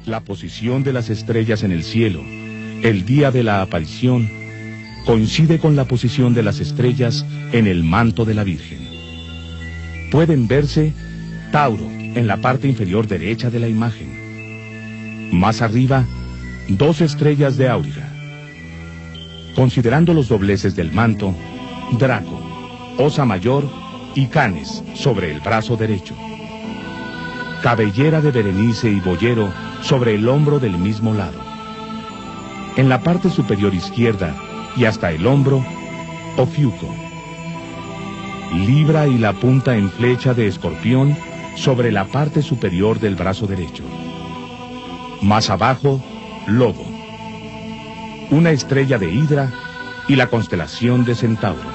La posición de las estrellas en el cielo, el día de la aparición, coincide con la posición de las estrellas en el manto de la Virgen. Pueden verse Tauro en la parte inferior derecha de la imagen. Más arriba, 2 estrellas de Auriga. Considerando los dobleces del manto, Draco, Osa Mayor y Canes sobre el brazo derecho. Cabellera de Berenice y Boyero sobre el hombro del mismo lado. En la parte superior izquierda y hasta el hombro, Ofiuco. Libra y la punta en flecha de Escorpión sobre la parte superior del brazo derecho. Más abajo, Lobo. Una estrella de Hidra y la constelación de Centauro.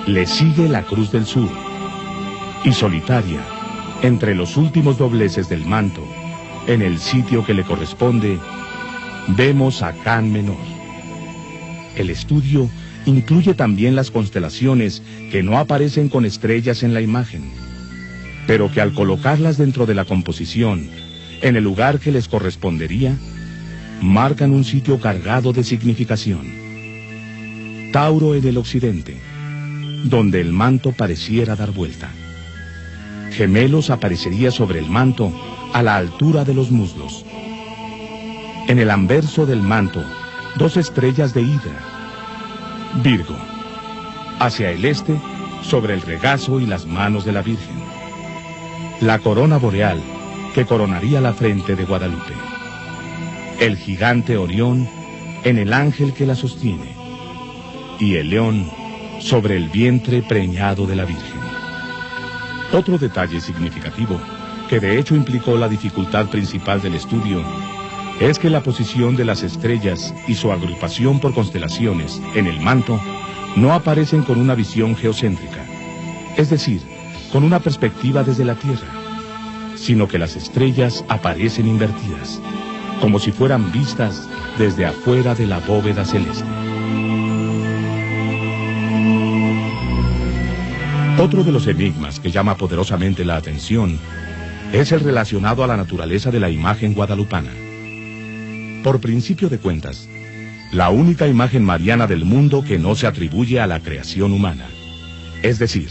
Le sigue la Cruz del Sur. Y solitaria, entre los últimos dobleces del manto, en el sitio que le corresponde, vemos a Can Menor. El estudio incluye también las constelaciones que no aparecen con estrellas en la imagen, pero que al colocarlas dentro de la composición, en el lugar que les correspondería, marcan un sitio cargado de significación. Tauro en el occidente, donde el manto pareciera dar vuelta. Gemelos aparecería sobre el manto a la altura de los muslos. En el anverso del manto, 2 estrellas de Hidra. Virgo, hacia el este, sobre el regazo y las manos de la Virgen. La corona boreal, que coronaría la frente de Guadalupe. El gigante Orión, en el ángel que la sostiene. Y el león, sobre el vientre preñado de la Virgen. Otro detalle significativo, que de hecho implicó la dificultad principal del estudio, es que la posición de las estrellas y su agrupación por constelaciones en el manto no aparecen con una visión geocéntrica, es decir, con una perspectiva desde la Tierra, sino que las estrellas aparecen invertidas, como si fueran vistas desde afuera de la bóveda celeste. Otro de los enigmas que llama poderosamente la atención es el relacionado a la naturaleza de la imagen guadalupana. Por principio de cuentas, la única imagen mariana del mundo que no se atribuye a la creación humana. Es decir,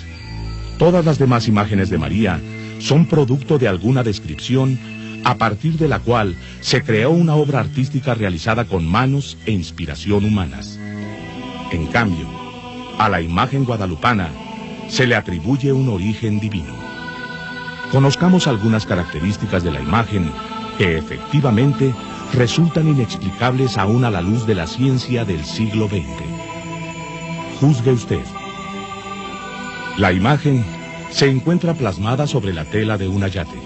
todas las demás imágenes de María son producto de alguna descripción a partir de la cual se creó una obra artística realizada con manos e inspiración humanas. En cambio, a la imagen guadalupana se le atribuye un origen divino. Conozcamos algunas características de la imagen que efectivamente resultan inexplicables aún a la luz de la ciencia del siglo XX. Juzgue usted. La imagen se encuentra plasmada sobre la tela de un ayate,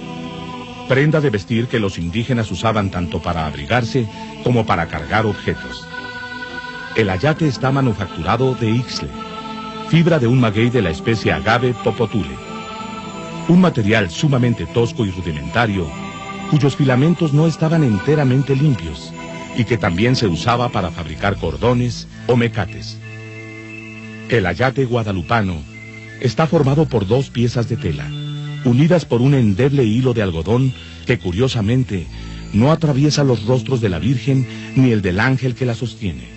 prenda de vestir que los indígenas usaban tanto para abrigarse como para cargar objetos. El ayate está manufacturado de ixtle, fibra de un maguey de la especie Agave popotule, un material sumamente tosco y rudimentario, cuyos filamentos no estaban enteramente limpios y que también se usaba para fabricar cordones o mecates. El ayate guadalupano está formado por 2 piezas de tela, unidas por un endeble hilo de algodón que curiosamente no atraviesa los rostros de la Virgen ni el del ángel que la sostiene.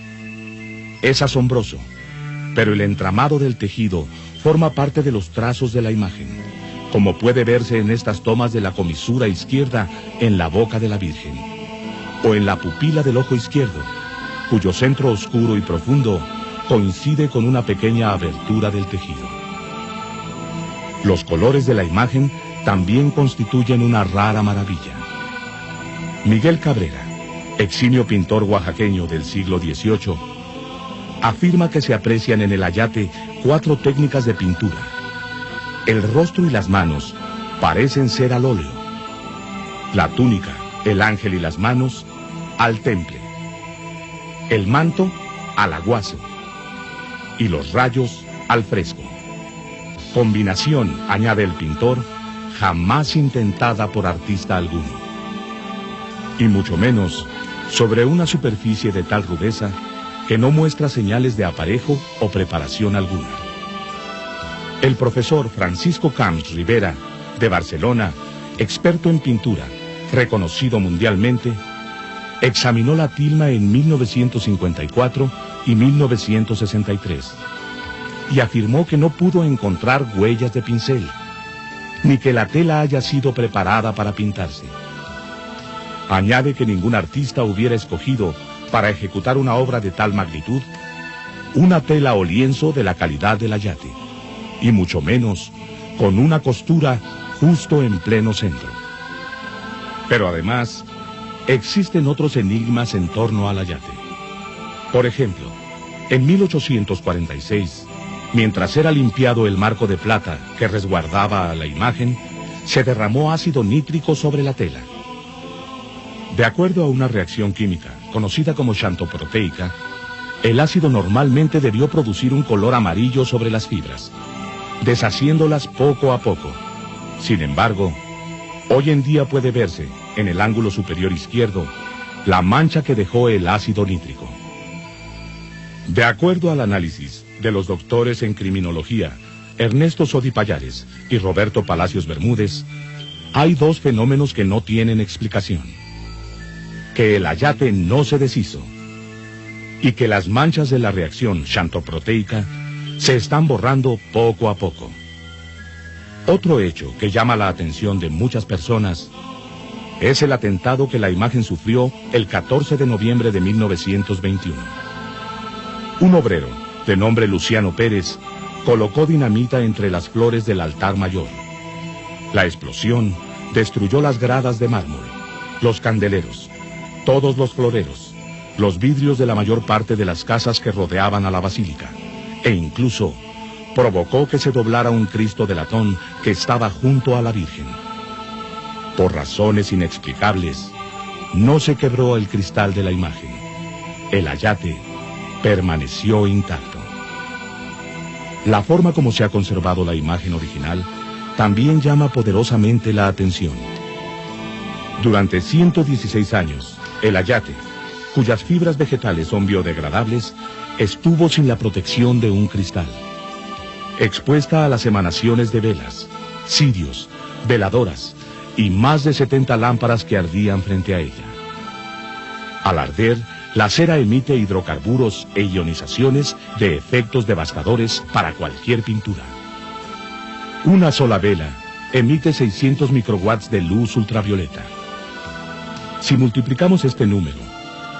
Es asombroso, pero el entramado del tejido forma parte de los trazos de la imagen, como puede verse en estas tomas de la comisura izquierda en la boca de la Virgen, o en la pupila del ojo izquierdo, cuyo centro oscuro y profundo coincide con una pequeña abertura del tejido. Los colores de la imagen también constituyen una rara maravilla. Miguel Cabrera, eximio pintor oaxaqueño del siglo XVIII, afirma que se aprecian en el ayate 4 técnicas de pintura. El rostro y las manos parecen ser al óleo. La túnica, el ángel y las manos, al temple. El manto, al aguace. Y los rayos, al fresco. Combinación, añade el pintor, jamás intentada por artista alguno. Y mucho menos sobre una superficie de tal rudeza que no muestra señales de aparejo o preparación alguna. El profesor Francisco Camps Rivera, de Barcelona, experto en pintura, reconocido mundialmente, examinó la tilma en 1954 y 1963 y afirmó que no pudo encontrar huellas de pincel, ni que la tela haya sido preparada para pintarse. Añade que ningún artista hubiera escogido, para ejecutar una obra de tal magnitud, una tela o lienzo de la calidad del ayate, y mucho menos con una costura justo en pleno centro. Pero además, existen otros enigmas en torno al ayate. Por ejemplo, en 1846, mientras era limpiado el marco de plata que resguardaba a la imagen, se derramó ácido nítrico sobre la tela. De acuerdo a una reacción química conocida como xantoproteica, el ácido normalmente debió producir un color amarillo sobre las fibras, deshaciéndolas poco a poco. Sin embargo, hoy en día puede verse, en el ángulo superior izquierdo, la mancha que dejó el ácido nítrico. De acuerdo al análisis de los doctores en criminología, Ernesto Sodi Pallares y Roberto Palacios Bermúdez, hay dos fenómenos que no tienen explicación: que el ayate no se deshizo y que las manchas de la reacción xantoproteica se están borrando poco a poco. Otro hecho que llama la atención de muchas personas es el atentado que la imagen sufrió el 14 de noviembre de 1921. Un obrero, de nombre Luciano Pérez, colocó dinamita entre las flores del altar mayor. La explosión destruyó las gradas de mármol, los candeleros, todos los floreros, los vidrios de la mayor parte de las casas que rodeaban a la basílica, e incluso provocó que se doblara un Cristo de latón que estaba junto a la Virgen. Por razones inexplicables, no se quebró el cristal de la imagen. El ayate permaneció intacto. La forma como se ha conservado la imagen original también llama poderosamente la atención. Durante 116 años, el ayate, cuyas fibras vegetales son biodegradables, estuvo sin la protección de un cristal, expuesta a las emanaciones de velas, cirios, veladoras y más de 70 lámparas que ardían frente a ella. Al arder, la cera emite hidrocarburos e ionizaciones de efectos devastadores para cualquier pintura. Una sola vela emite 600 microwatts de luz ultravioleta. Si multiplicamos este número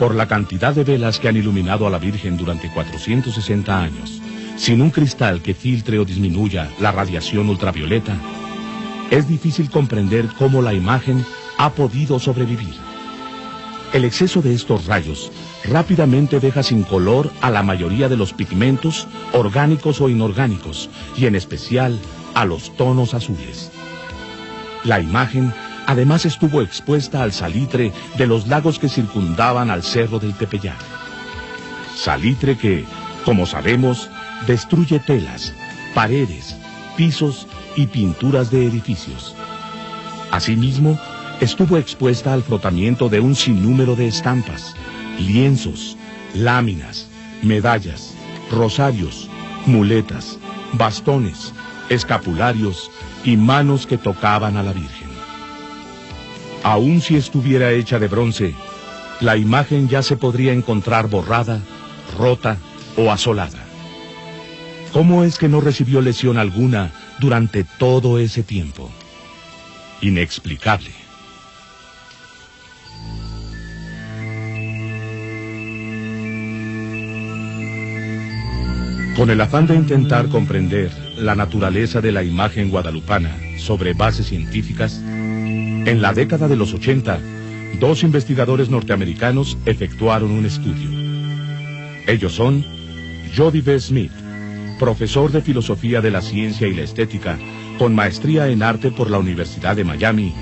por la cantidad de velas que han iluminado a la Virgen durante 460 años, sin un cristal que filtre o disminuya la radiación ultravioleta, es difícil comprender cómo la imagen ha podido sobrevivir. El exceso de estos rayos rápidamente deja sin color a la mayoría de los pigmentos, orgánicos o inorgánicos, y en especial a los tonos azules. La imagen además estuvo expuesta al salitre de los lagos que circundaban al cerro del Tepeyac. Salitre que, como sabemos, destruye telas, paredes, pisos y pinturas de edificios. Asimismo, estuvo expuesta al frotamiento de un sinnúmero de estampas, lienzos, láminas, medallas, rosarios, muletas, bastones, escapularios y manos que tocaban a la Virgen. Aun si estuviera hecha de bronce, la imagen ya se podría encontrar borrada, rota o asolada. ¿Cómo es que no recibió lesión alguna durante todo ese tiempo? Inexplicable. Con el afán de intentar comprender la naturaleza de la imagen guadalupana sobre bases científicas, en la década de los 80, dos investigadores norteamericanos efectuaron un estudio. Ellos son Jody B. Smith, profesor de Filosofía de la Ciencia y la Estética, con maestría en arte por la Universidad de Miami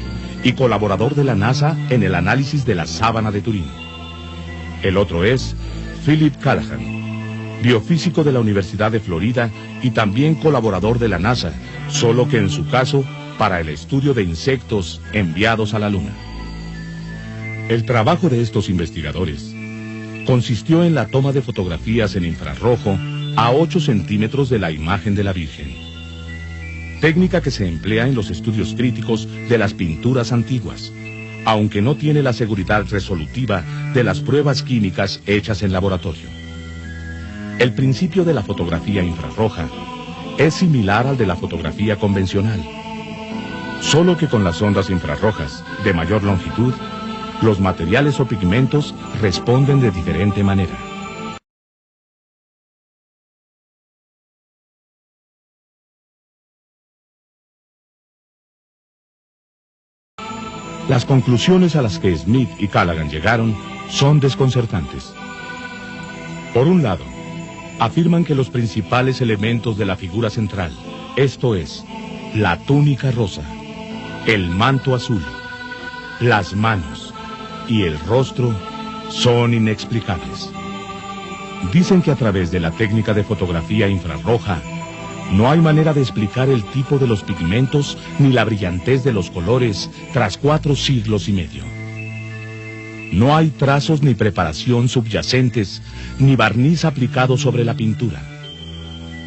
y colaborador de la NASA en el análisis de la sábana de Turín. El otro es Philip Callahan, biofísico de la Universidad de Florida y también colaborador de la NASA, solo que en su caso para el estudio de insectos enviados a la Luna. El trabajo de estos investigadores consistió en la toma de fotografías en infrarrojo a 8 centímetros de la imagen de la Virgen, técnica que se emplea en los estudios críticos de las pinturas antiguas, aunque no tiene la seguridad resolutiva de las pruebas químicas hechas en laboratorio. El principio de la fotografía infrarroja es similar al de la fotografía convencional, solo que con las ondas infrarrojas de mayor longitud, los materiales o pigmentos responden de diferente manera. Las conclusiones a las que Smith y Callaghan llegaron son desconcertantes. Por un lado, afirman que los principales elementos de la figura central, esto es, la túnica rosa, el manto azul, las manos y el rostro, son inexplicables. Dicen que a través de la técnica de fotografía infrarroja, no hay manera de explicar el tipo de los pigmentos ni la brillantez de los colores tras 4 siglos y medio. No hay trazos ni preparación subyacentes, ni barniz aplicado sobre la pintura.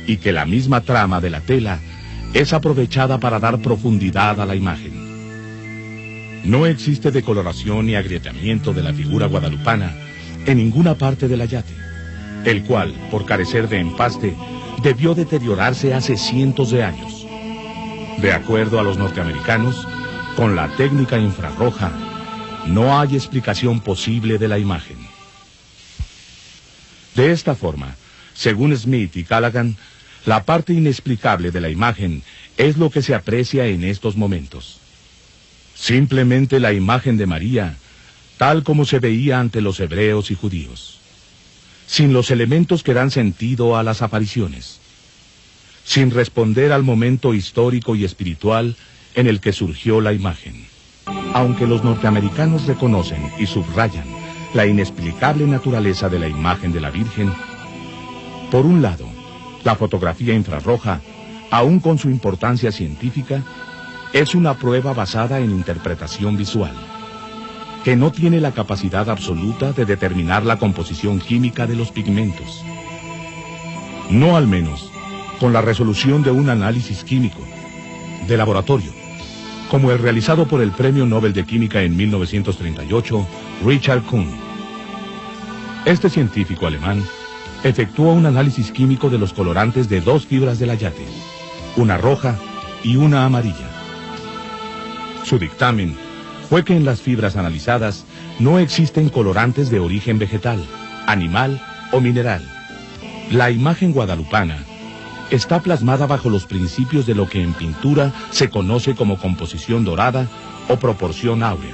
Y que la misma trama de la tela es aprovechada para dar profundidad a la imagen. No existe decoloración ni agrietamiento de la figura guadalupana en ninguna parte del ayate, el cual, por carecer de empaste, debió deteriorarse hace cientos de años. De acuerdo a los norteamericanos, con la técnica infrarroja, no hay explicación posible de la imagen. De esta forma, según Smith y Callaghan, la parte inexplicable de la imagen es lo que se aprecia en estos momentos. Simplemente la imagen de María, tal como se veía ante los hebreos y judíos, sin los elementos que dan sentido a las apariciones, sin responder al momento histórico y espiritual en el que surgió la imagen. Aunque los norteamericanos reconocen y subrayan la inexplicable naturaleza de la imagen de la Virgen, por un lado, la fotografía infrarroja, aun con su importancia científica, es una prueba basada en interpretación visual, que no tiene la capacidad absoluta de determinar la composición química de los pigmentos. No al menos con la resolución de un análisis químico, de laboratorio, como el realizado por el Premio Nobel de Química en 1938, Richard Kuhn. Este científico alemán efectuó un análisis químico de los colorantes de 2 fibras del ayate, una roja y una amarilla. Su dictamen fue que en las fibras analizadas no existen colorantes de origen vegetal, animal o mineral. La imagen guadalupana está plasmada bajo los principios de lo que en pintura se conoce como composición dorada o proporción áurea.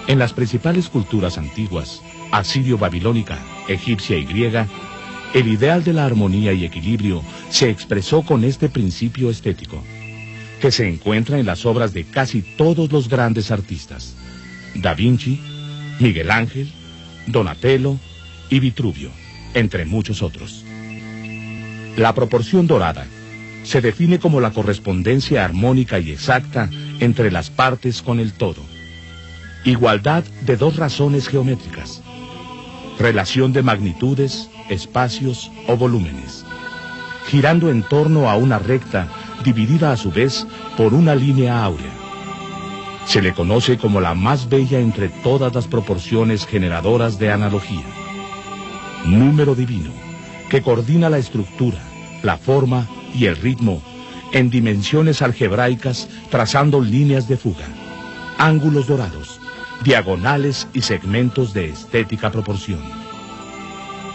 En las principales culturas antiguas, asirio-babilónica, egipcia y griega, el ideal de la armonía y equilibrio se expresó con este principio estético, que se encuentra en las obras de casi todos los grandes artistas: Da Vinci, Miguel Ángel, Donatello y Vitruvio, entre muchos otros. La proporción dorada se define como la correspondencia armónica y exacta entre las partes con el todo. Igualdad de 2 razones geométricas. Relación de magnitudes, espacios o volúmenes, girando en torno a una recta dividida a su vez por una línea áurea. Se le conoce como la más bella entre todas las proporciones generadoras de analogía. Número divino, que coordina la estructura, la forma y el ritmo en dimensiones algebraicas, trazando líneas de fuga, ángulos dorados, diagonales y segmentos de estética proporción.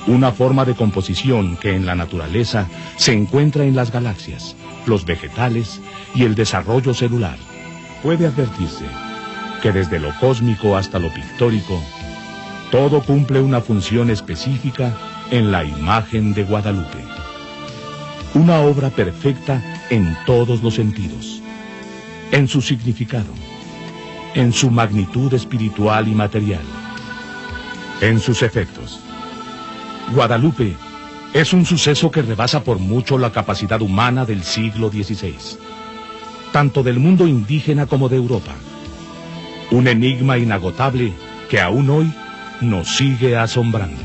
Una forma de composición que en la naturaleza se encuentra en las galaxias, los vegetales y el desarrollo celular. Puede advertirse que desde lo cósmico hasta lo pictórico, todo cumple una función específica en la imagen de Guadalupe. Una obra perfecta en todos los sentidos, en su significado, en su magnitud espiritual y material, en sus efectos. Guadalupe es un suceso que rebasa por mucho la capacidad humana del siglo XVI, tanto del mundo indígena como de Europa. Un enigma inagotable que aún hoy nos sigue asombrando.